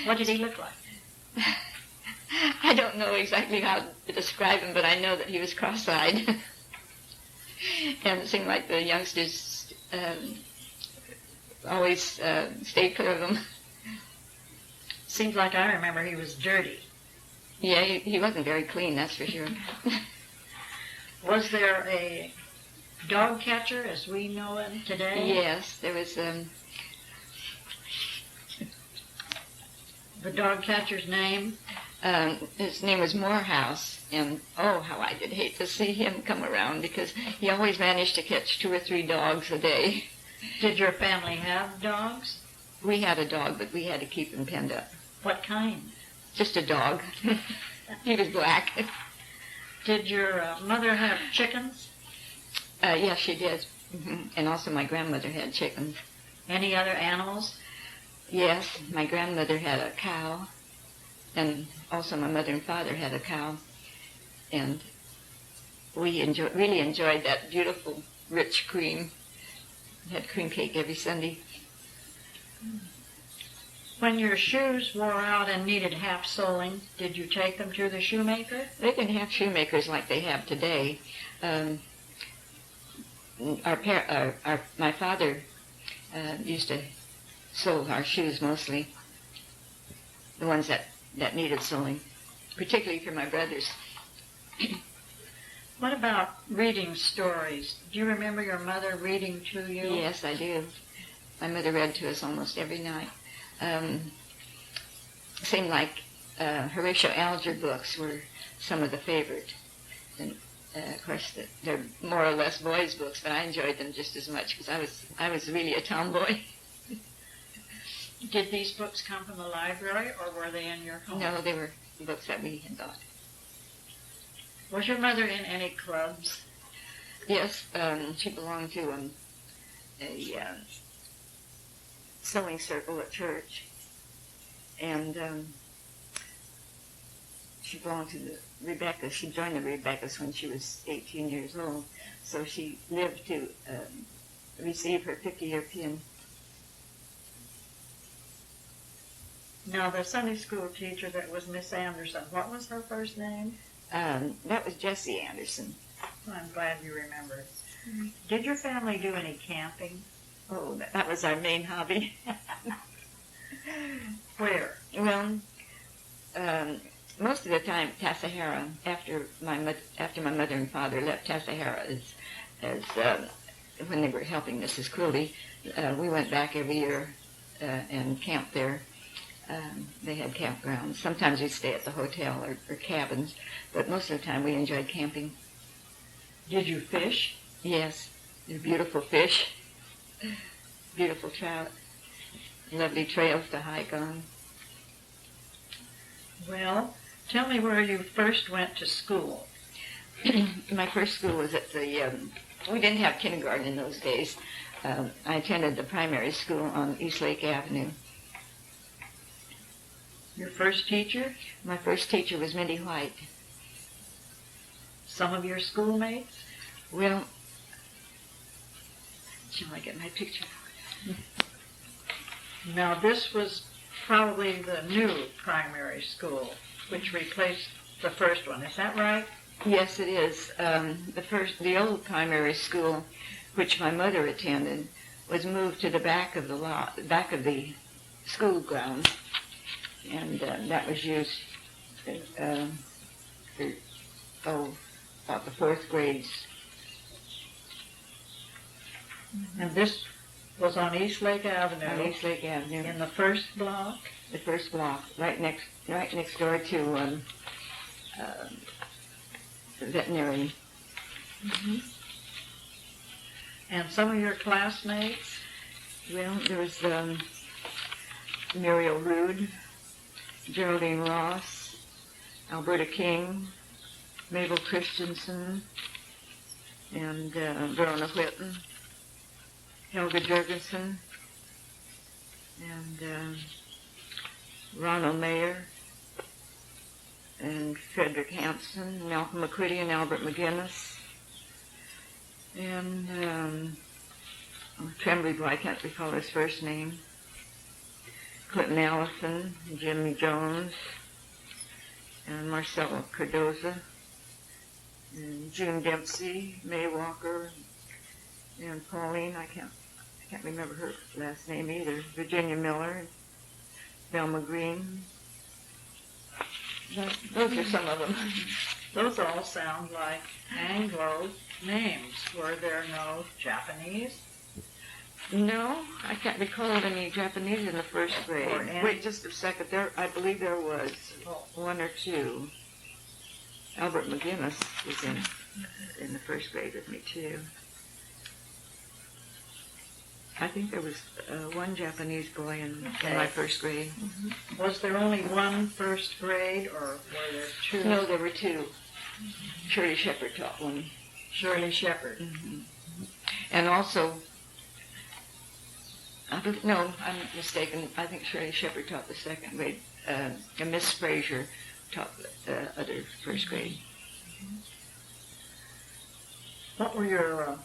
What did he look like? I don't know exactly how to describe him, but I know that he was cross-eyed. And it seemed like the youngsters always stayed clear of him. Seems like I remember he was dirty. Yeah, he wasn't very clean, that's for sure. Was there a dog catcher as we know him today? Yes, there was... The dog catcher's name? His name was Morehouse, and oh, how I did hate to see him come around, because he always managed to catch 2 or 3 dogs a day. Did your family have dogs? We had a dog, but we had to keep him penned up. What kind? Just a dog. He was black. Did your mother have chickens? Yes, she did. And also my grandmother had chickens. Any other animals? Yes, my grandmother had a cow, and also my mother and father had a cow. And we really enjoyed that beautiful, rich cream. We had cream cake every Sunday. When your shoes wore out and needed half soling, did you take them to the shoemaker? They didn't have shoemakers like they have today. My father used to sew our shoes mostly, the ones that needed sewing, particularly for my brothers. What about reading stories? Do you remember your mother reading to you? Yes, I do. My mother read to us almost every night. Seemed like Horatio Alger books were some of the favorite. And of course, they're more or less boys' books, but I enjoyed them just as much because I was really a tomboy. Did these books come from the library, or were they in your home? No, they were books that we had bought. Was your mother in any clubs? Yes, she belonged to a sewing circle at church, and she belonged to the Rebecca's. She joined the Rebecca's when she was 18 years old, so she lived to receive her 50-year pin. Now, the Sunday school teacher that was Miss Anderson, what was her first name? That was Jessie Anderson. Well, I'm glad you remember. Mm-hmm. Did your family do any camping? Oh, that was our main hobby. Where? Well, most of the time, Tassajara. After my mother and father left Tassajara, as when they were helping Mrs. Cooley, we went back every year and camped there. They had campgrounds. Sometimes we'd stay at the hotel or cabins, but most of the time we enjoyed camping. Did you fish? Yes, they're beautiful fish, beautiful trout, lovely trails to hike on. Well, tell me where you first went to school. My first school was at the, we didn't have kindergarten in those days. I attended the primary school on East Lake Avenue. Your first teacher? My first teacher was Mindy White. Some of your schoolmates? Well, shall I get my picture? Now, this was probably the new primary school, which replaced the first one. Is that right? Yes, it is. The old primary school, which my mother attended, was moved to the back of the school grounds. And that was used for, about the 4th grades. And this was on East Lake Avenue. On East Lake Avenue. In the first block? The first block, right next door to veterinary. Mm-hmm. And some of your classmates? Well, there was Muriel Rood, Geraldine Ross, Alberta King, Mabel Christensen, and Verona Whitten, Helga Jurgensen, and Ronald Mayer, and Frederick Hampson, Malcolm McCready, and Albert McGinnis, and Tremblay, I can't recall his first name. Clinton Allison, Jimmy Jones, and Marcelo Cardoza, and June Dempsey, May Walker, and Pauline, I can't remember her last name either, Virginia Miller, Velma Green. Those are some of them. Those all sound like Anglo names. Were there no Japanese? No, I can't recall any Japanese in the first grade. Or any- Wait just a second. I believe there was one or two. Albert McGinnis was in the first grade with me too. I think there was one Japanese boy in my first grade. Was there only one first grade, or were there two? No, there were two. Shirley Shepherd taught one. Shirley Shepherd. And also, no, I'm mistaken. I think Shirley Shepherd taught the second grade. And Miss Frazier taught the other first grade. What were your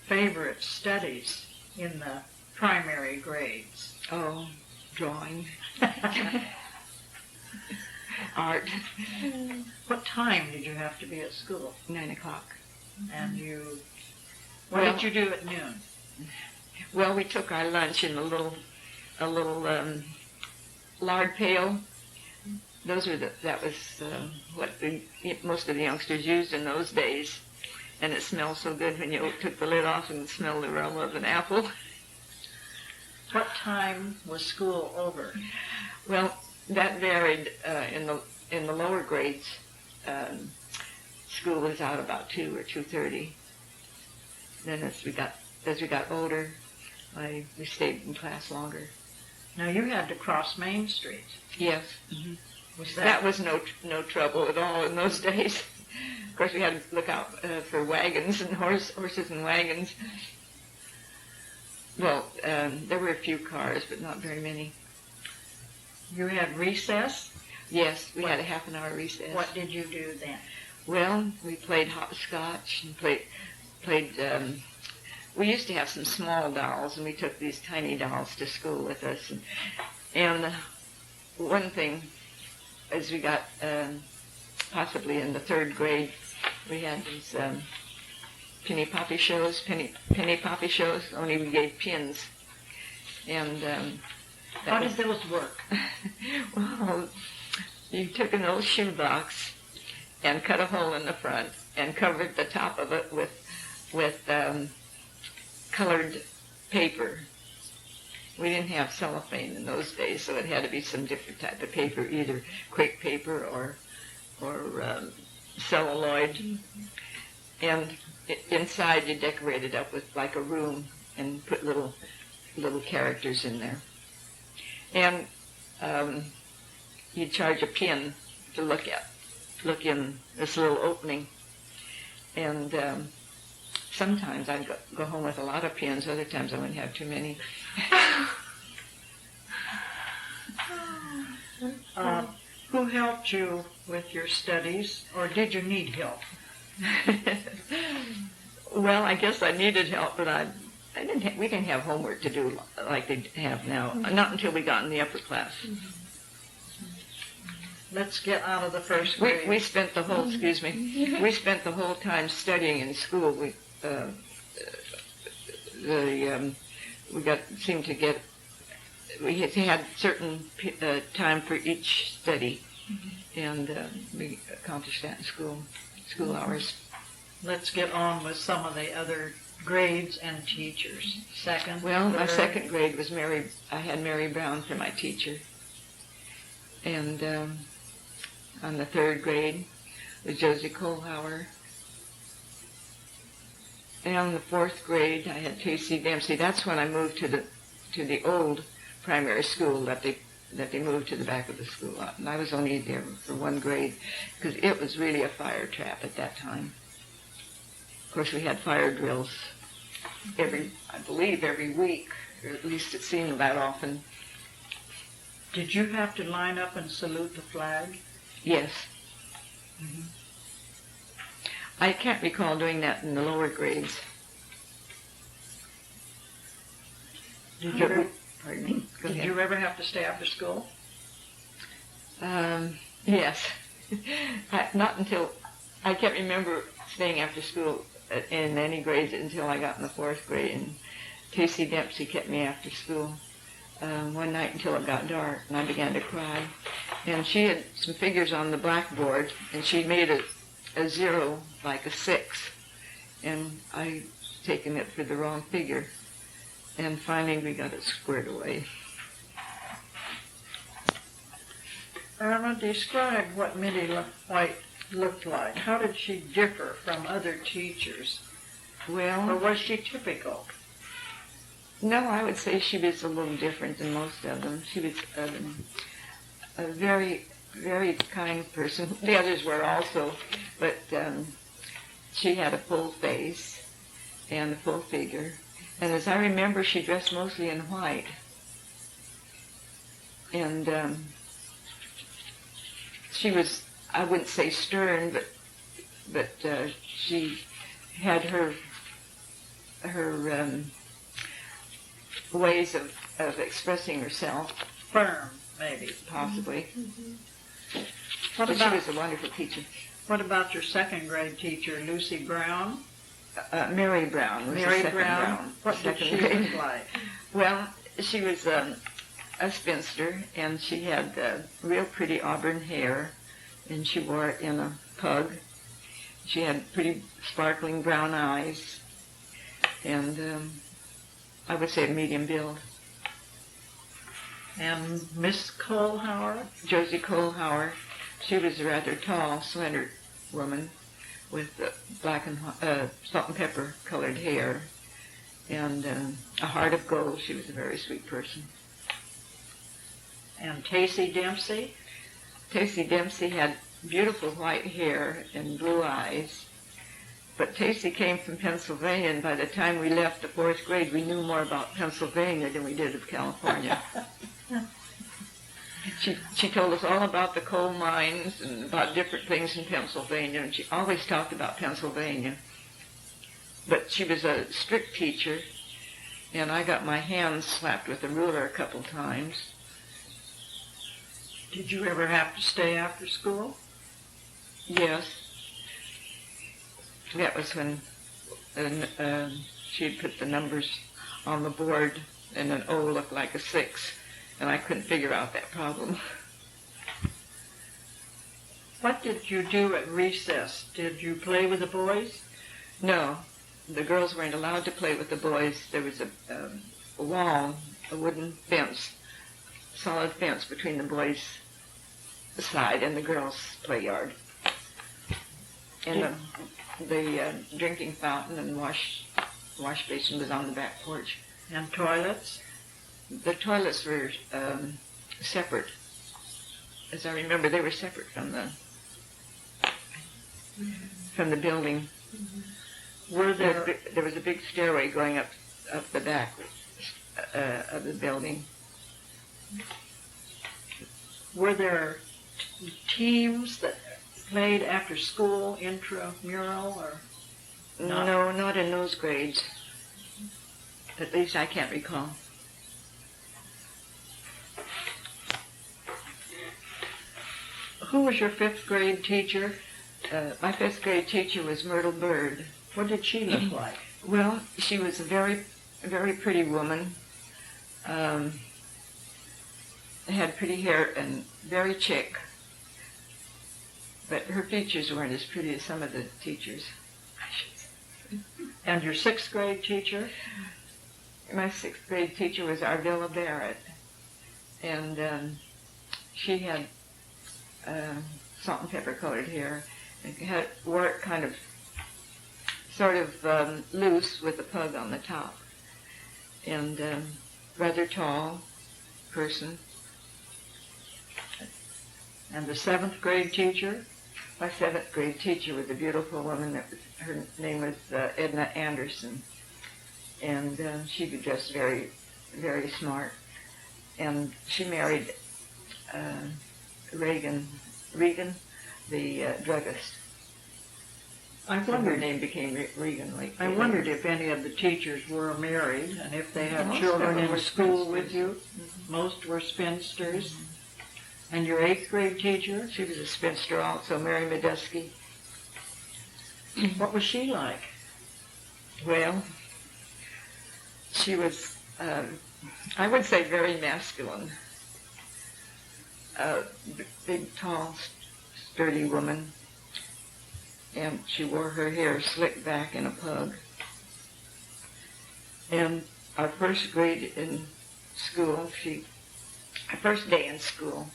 favorite studies in the primary grades? Oh, drawing, art. What time did you have to be at school? 9 o'clock. And what did you do at noon? Well, we took our lunch in a little lard pail. That was what most of the youngsters used in those days. And it smelled so good when you took the lid off and smelled the aroma of an apple. What time was school over? Well, that varied in the lower grades. School was out about 2 or 2:30. Then as we got older, we stayed in class longer. Now you had to cross Main Street. Yes. Was That was no trouble at all in those days. Of course, we had to look out for wagons and horses and wagons. Well, there were a few cars, but not very many. You had recess? Yes, we had a half an hour recess. What did you do then? Well, we played hopscotch and played. We used to have some small dolls, and we took these tiny dolls to school with us. And one thing, as we got possibly in the third grade, we had these penny poppy shows, only we gave pins. And How did those work? well, you took an old shoebox and cut a hole in the front and covered the top of it with colored paper. We didn't have cellophane in those days, so it had to be some different type of paper, either crepe paper or celluloid. And inside you decorated up with like a room and put little characters in there. And you'd charge a pin to look in this little opening. And sometimes I'd go home with a lot of pins. Other times I wouldn't have too many. Who helped you with your studies, or did you need help? Well, I guess I needed help, but we didn't have homework to do like they have now. Not until we got in the upper class. Let's get out of the first grade. We spent the whole we spent the whole time studying in school. We had certain time for each study, and we accomplished that in school hours. Let's get on with some of the other grades and teachers. Second, Well, my third. second grade was I had Mary Brown for my teacher, and on the third grade was Josie Kohlhauer. And on the fourth grade, I had Tracy Dempsey. That's when I moved to the old primary school that they moved to the back of the school lot. And I was only there for one grade because it was really a fire trap at that time. Of course, we had fire drills I believe every week, or at least it seemed that often. Did you have to line up and salute the flag? Yes. I can't recall doing that in the lower grades. Did you Pardon me. Go Did ahead. you ever have to stay after school? Yes. Not until I can't remember staying after school in any grades until I got in the 4th grade, and Casey Dempsey kept me after school one night until it got dark, and I began to cry. And she had some figures on the blackboard, and she made a 0 like a 6, and I taken it for the wrong figure, and finally we got it squared away. Irma, describe what Minnie White looked like. How did she differ from other teachers? Or Well, was she typical? no, I would say she was a little different than most of them. She was a very, very kind person. The others were also, but she had a full face and a full figure. And as I remember, she dressed mostly in white. And she was, I wouldn't say stern, but she had her ways of expressing herself, Firm, maybe. possibly. What But she about, was a wonderful teacher. what about your 2nd grade teacher, Lucy Brown? Mary Brown was Mary the second Brown? What did second she grade. look like? Well, she was a spinster, and she had real pretty auburn hair, and she wore it in a pug. She had pretty sparkling brown eyes, and I would say a medium build. And Miss Kohlhauer? Josie Kohlhauer, she was a rather tall, slender woman with black and salt and pepper colored hair, and a heart of gold. She was a very sweet person. And Casey Dempsey? Casey Dempsey had beautiful white hair and blue eyes, but Casey came from Pennsylvania, and by the time we left the 4th grade, we knew more about Pennsylvania than we did of California. She told us all about the coal mines and about different things in Pennsylvania, and she always talked about Pennsylvania. But she was a strict teacher, and I got my hands slapped with a ruler a couple times. Did you ever have to stay after school? Yes. That was when she'd put the numbers on the board, and an O looked like a 6, and I couldn't figure out that problem. What did you do at recess? Did you play with the boys? No, the girls weren't allowed to play with the boys. There was a wall, a wooden fence, solid fence between the boys' side and the girls' play yard. And the drinking fountain and wash basin was on the back porch. And toilets? The toilets were separate. As I remember, they were separate from the building. Were there There was a big stairway going up the back of the building. were there teams that played after school, intramural, or not? No, not in those grades. At least I can't recall. Who was your 5th grade teacher? My 5th grade teacher was Myrtle Bird. What did she look like? Well, she was a very, very pretty woman. Had pretty hair and very chic. But her features weren't as pretty as some of the teachers. And your 6th grade teacher? My 6th grade teacher was Arvilla Barrett. And she had salt and pepper colored hair. And wore it kind of, sort of loose with a pug on the top. And rather tall person. And the 7th grade teacher? My 7th grade teacher was a beautiful woman. Her name was Edna Anderson. And she was just very, very smart. And she married Regan, the druggist. I So her wondered, name became Regan Lake. I wondered if any of the teachers were married and if they had Most children of them in were school with spinsters. you. Most were spinsters. And your 8th grade teacher, She was a spinster also, Mary Medeski. what was she like? Well, she was, I would say, very masculine. Big, tall, sturdy woman. And she wore her hair slicked back in a pug. And our first grade in school, our first day in school,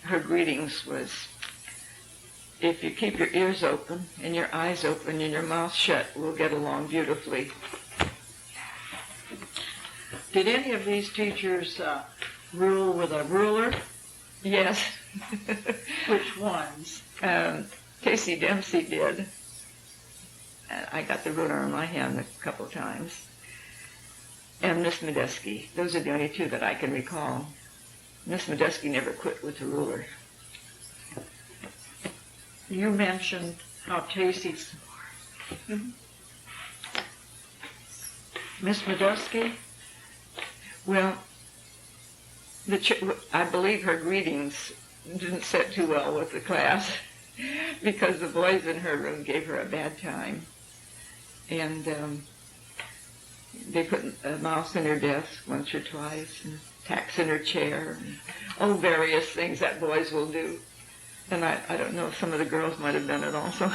her greetings was, if you keep your ears open and your eyes open and your mouth shut, we'll get along beautifully. Did any of these teachers rule with a ruler? Yes. Which ones? Casey Dempsey did. I got the ruler in my hand a couple of times. And Miss Medeski. Those are the only two that I can recall. Miss Medeski never quit with the ruler. You mentioned how Casey's... Miss Medeski? Well, I believe her greetings didn't sit too well with the class because the boys in her room gave her a bad time. And they put a mouse in her desk once or twice, and tacks in her chair, and various things that boys will do. And I don't know if some of the girls might have done it also.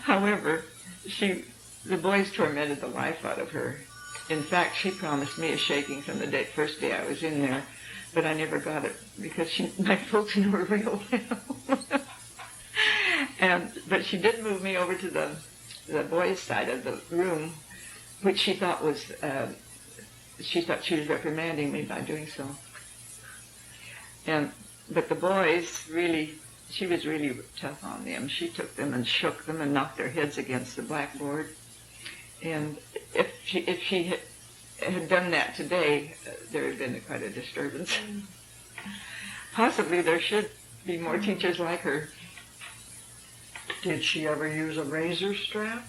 However, the boys tormented the life out of her. In fact, she promised me a shaking from the first day I was in there, but I never got it because my folks knew her real well. But she did move me over to the boys' side of the room, which she thought she was reprimanding me by doing so. But the boys she was really tough on them. She took them and shook them and knocked their heads against the blackboard. And if she had done that today, there had been quite a disturbance. Possibly there should be more teachers like her. Did she ever use a razor strap?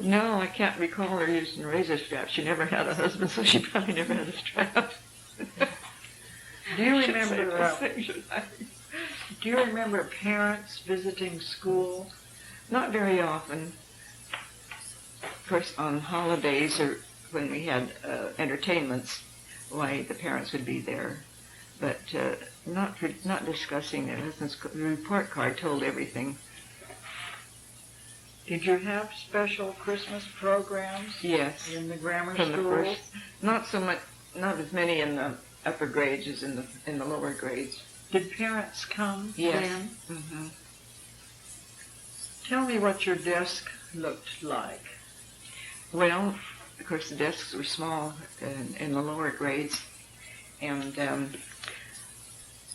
No, I can't recall her using a razor strap. She never had a husband, so she probably never had a strap. Do you remember parents visiting school? Not very often. Of course, on holidays or when we had entertainments, why the parents would be there, but not discussing their lessons. The report card told everything. Did you have special Christmas programs? Yes. In the grammar From school? the first, not so much, not as many in the upper grades as in the lower grades. Did parents come Yes. then? Mm-hmm. Tell me what your desk looked like. Well, of course, the desks were small in the lower grades, and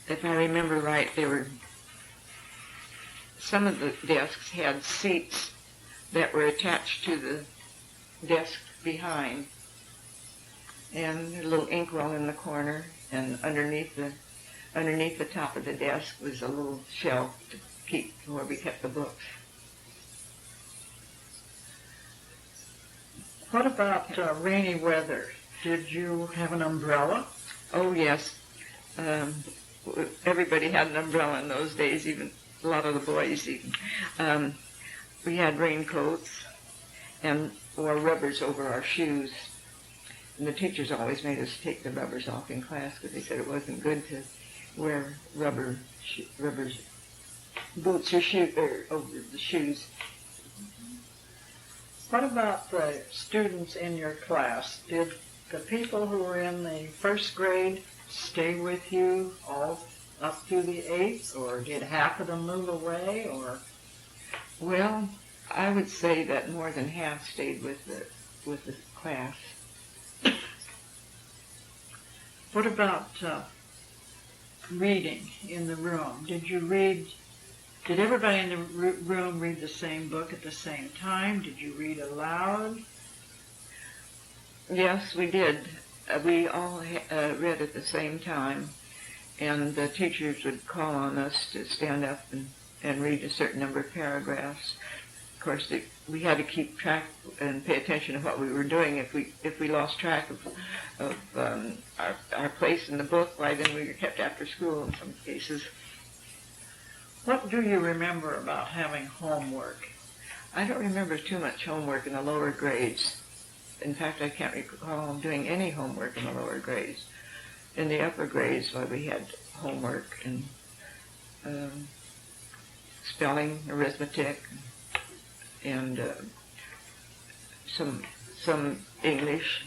if I remember right, some of the desks had seats that were attached to the desk behind, and a little inkwell in the corner, and underneath the top of the desk was a little shelf to keep where we kept the books. What about rainy weather? Did you have an umbrella? Oh, yes. Everybody had an umbrella in those days, even a lot of the boys even. We had raincoats and wore rubbers over our shoes. And the teachers always made us take the rubbers off in class because they said it wasn't good to wear rubber boots or over the shoes. What about the students in your class? Did the people who were in the first grade stay with you all up through the 8th, or did half of them move away, or? Well, I would say that more than half stayed with the class. What about reading in the room? Did everybody in the room read the same book at the same time? Did you read aloud? Yes, we did. We all read at the same time, and the teachers would call on us to stand up and read a certain number of paragraphs. Of course, we had to keep track and pay attention to what we were doing. If we lost track of our place in the book, why then we were kept after school in some cases. What do you remember about having homework? I don't remember too much homework in the lower grades. In fact, I can't recall doing any homework in the lower grades. In the upper grades, well, we had homework and spelling, arithmetic, and some English.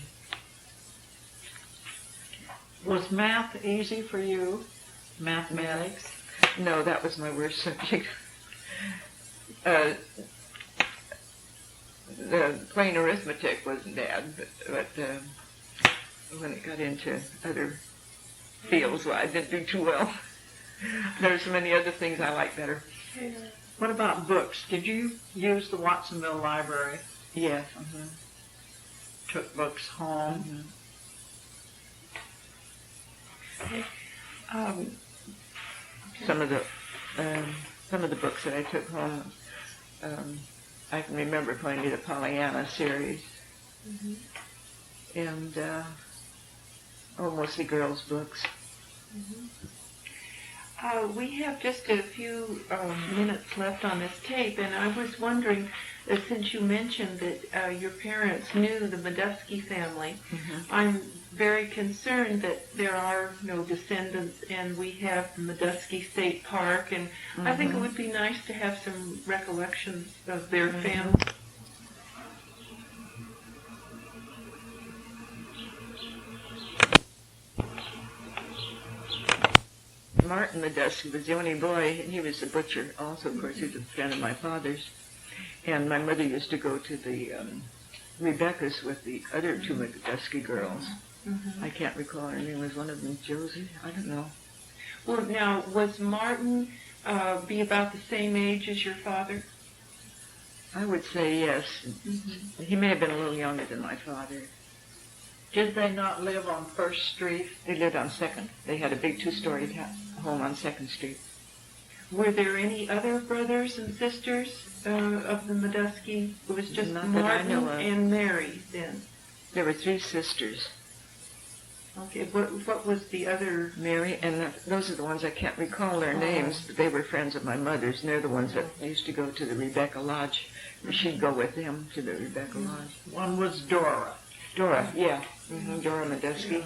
Was math easy for you? Mathematics? No, that was my worst subject. The plain arithmetic wasn't bad, but when it got into other fields, well, I didn't do too well. There were so many other things I liked better. What about books? Did you use the Watsonville Library? Yes. Took books home? Some of the books that I took home, I can remember playing the Pollyanna series, and mostly girls' books. We have just a few minutes left on this tape, and I was wondering, since you mentioned that your parents knew the Medusky family, I'm very concerned that there are no descendants, and we have the Medusky State Park, and I think it would be nice to have some recollections of their family. Martin Medusky was the only boy, and he was a butcher also. Of course, he was a friend of my father's. And my mother used to go to the Rebecca's with the other two Medusky girls. I can't recall her name. Was one of them Josie? I don't know. Well, now, was Martin be about the same age as your father? I would say yes. He may have been a little younger than my father. Did they not live on First Street? They lived on 2nd. They had a big two-story home on 2nd Street. Were there any other brothers and sisters of the Medusky? It was just Not that I know Martin of. and Mary then. There were 3 sisters, Okay, what was the other? Mary, and those are the ones I can't recall their names, but they were friends of my mother's, and they're the ones that used to go to the Rebecca Lodge. She'd go with them to the Rebecca Lodge. One was Dora. Dora, yeah. Dora Medusky.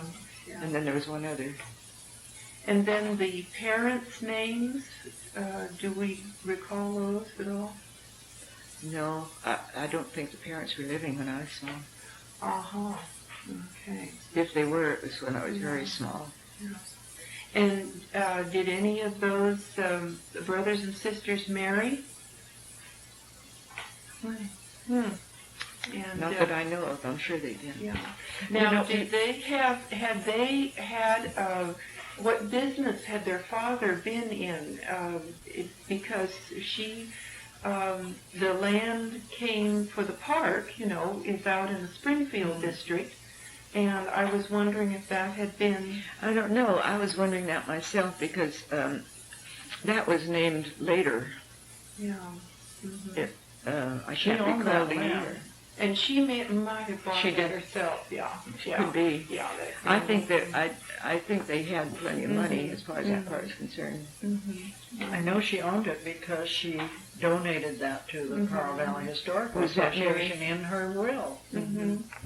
And then there was one other. And then the parents' names, do we recall those at all? No, I don't think the parents were living when I was small. Okay. If they were, it was when I was very small. And did any of those brothers and sisters marry? And, Not that I know of. I'm sure they did. Yeah. Now, had they had, what business had their father been in? Because the land came for the park, is out in the Springfield district, and I was wondering if that had been... I don't know. I was wondering that myself because that was named later. Yeah. I can't recall the year. And she might have bought She it did. herself, yeah. Could be. Yeah. I think they had plenty of money as far as that part is concerned. I know she owned it because she donated that to the Carl Valley Historical Was that Mary? Association in her will.